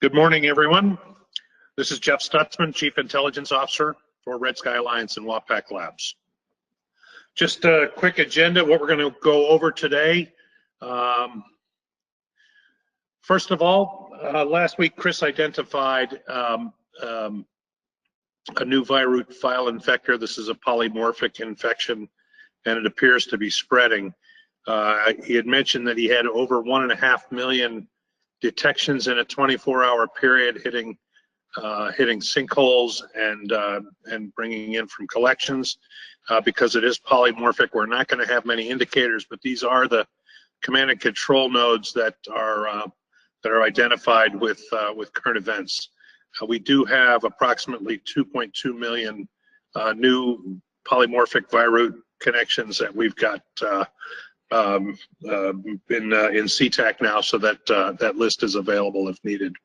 Good morning, everyone. This is Jeff Stutzman, Chief Intelligence Officer for Red Sky Alliance and WAPAC Labs. Just a quick agenda, what we're going to go over today. First of all, last week Chris identified a new virus file infector. This is a polymorphic infection, and it appears to be spreading. He had mentioned that he had over 1.5 million detections in a 24-hour period, hitting sinkholes and bringing in from collections. Because it is polymorphic, we're not going to have many indicators, but these are the command and control nodes that are identified with current events. We do have approximately 2.2 million new polymorphic virus connections that we've got in CTAC now, so that that list is available if needed.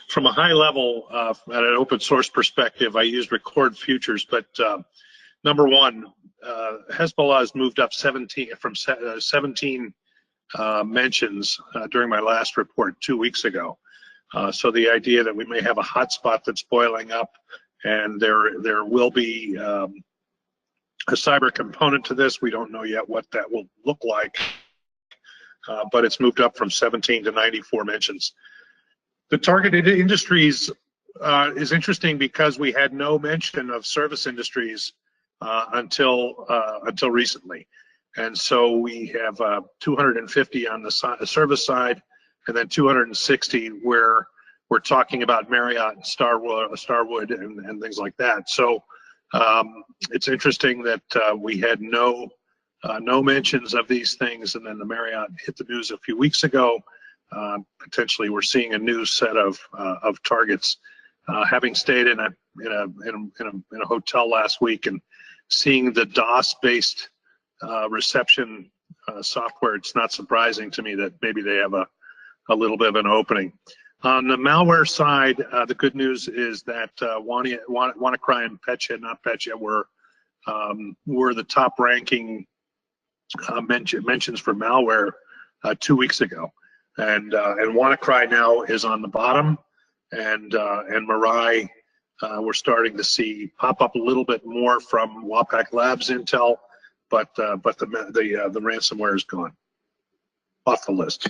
From a high level, at an open source perspective, I used Record Futures, but number one, Hezbollah has moved up 17 mentions during my last report 2 weeks ago. So the idea that we may have a hotspot that's boiling up, and there will be a cyber component to this. We don't know yet what that will look like, but it's moved up from 17 to 94 mentions. The targeted industries is interesting because we had no mention of service industries until recently, and so we have 250 on the service side, and then 260 where we're talking about Marriott and Starwood and things like that. So it's interesting that we had no mentions of these things, and then the Marriott hit the news a few weeks ago. Potentially, we're seeing a new set of targets. Having stayed in a hotel last week and seeing the DOS-based reception software, it's not surprising to me that maybe they have a little bit of an opening. On the malware side, the good news is that WannaCry and Petya, not Petya, were the top-ranking mentions for malware 2 weeks ago. And WannaCry now is on the bottom, and Mirai we're starting to see pop up a little bit more from WAPAC Labs intel, but the ransomware is gone off the list.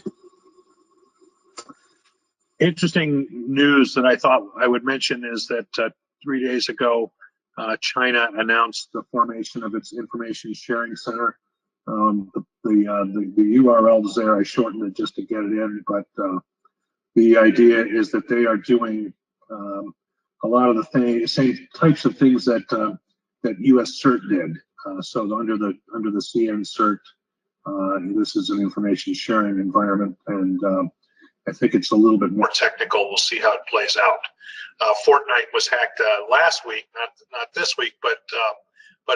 Interesting news that I thought I would mention is that 3 days ago, China announced the formation of its information sharing center. The URLs there, I shortened it just to get it in, but the idea is that they are doing a lot of the same types of things that U.S. CERT did. So under the CN CERT, this is an information sharing environment, and I think it's a little bit more technical. We'll see how it plays out. Fortnite was hacked last week, not this week, but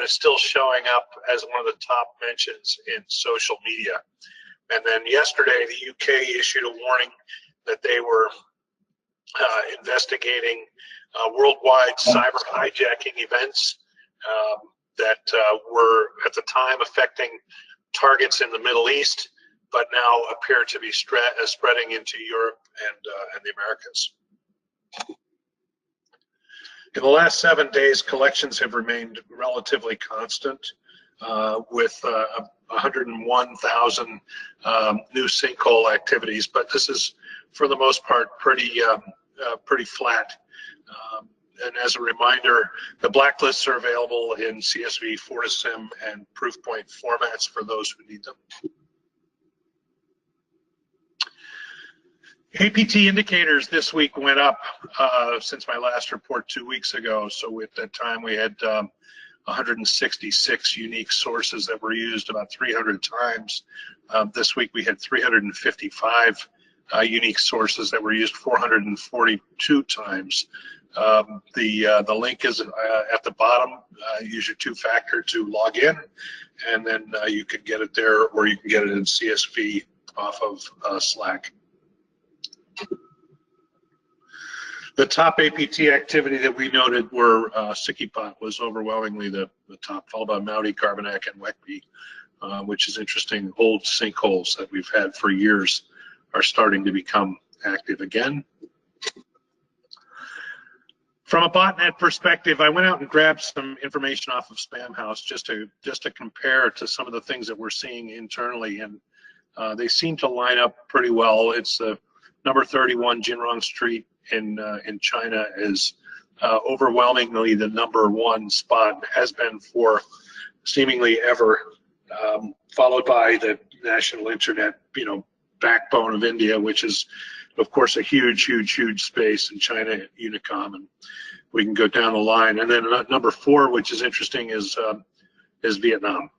it's still showing up as one of the top mentions in social media. And then yesterday, the UK issued a warning that they were investigating worldwide cyber hijacking events that were at the time affecting targets in the Middle East, but now appear to be spreading into Europe and the Americas. In the last 7 days, collections have remained relatively constant, with 101,000 new sinkhole activities, but this is, for the most part, pretty flat. And as a reminder, the blacklists are available in CSV, FortiSIM, and Proofpoint formats for those who need them. APT indicators this week went up since my last report 2 weeks ago. So at that time we had 166 unique sources that were used about 300 times. This week we had 355 unique sources that were used 442 times. The link is at the bottom. Use your two-factor to log in, and then you can get it there, or you can get it in CSV off of Slack. The top APT activity that we noted were Sikkipot was overwhelmingly the top, followed by Maudi, Carbonac, and Wekby, which is interesting. Old sinkholes that we've had for years are starting to become active again. From a botnet perspective, I went out and grabbed some information off of Spamhaus just to compare to some of the things that we're seeing internally, and they seem to line up pretty well. It's number 31 Jinrong Street in China is overwhelmingly the #1 spot, has been for seemingly ever, followed by the national internet, backbone of India, which is, of course, a huge space in China, Unicom, and we can go down the line. And then number 4, which is interesting, is Vietnam.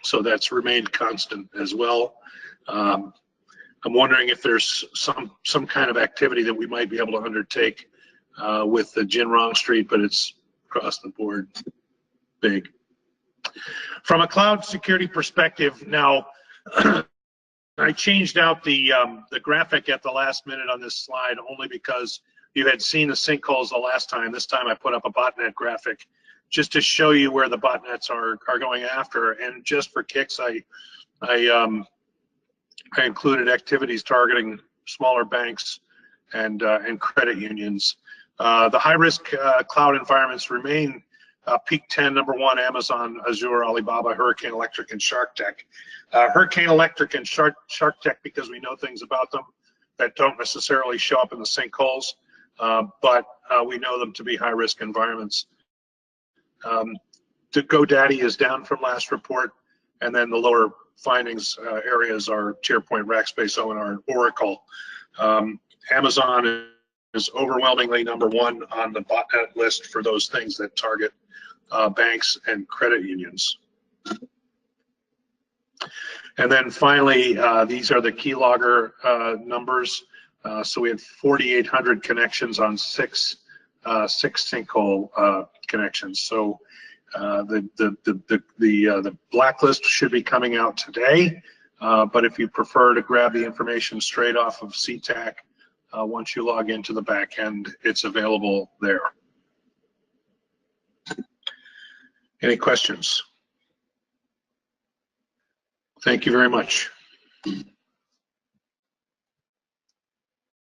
So that's remained constant as well. I'm wondering if there's some kind of activity that we might be able to undertake with the Jinrong Street, but it's across the board big. From a cloud security perspective, now I changed out the graphic at the last minute on this slide only because you had seen the sinkholes the last time. This time I put up a botnet graphic just to show you where the botnets are going after. And just for kicks, I included activities targeting smaller banks and credit unions. The high-risk cloud environments remain Peak 10, #1, Amazon, Azure, Alibaba, Hurricane Electric, and SharkTech. Hurricane Electric and SharkTech, because we know things about them that don't necessarily show up in the sinkholes, but we know them to be high-risk environments. The GoDaddy is down from last report, and then the lower findings areas are SharePoint, Rackspace, ONR, and Oracle. Amazon is overwhelmingly #1 on the botnet list for those things that target banks and credit unions. And then finally, these are the keylogger numbers. So we had 4,800 connections on six sinkhole connections. So the blacklist should be coming out today. But if you prefer to grab the information straight off of CTAC, once you log into the back end, it's available there. Any questions? Thank you very much.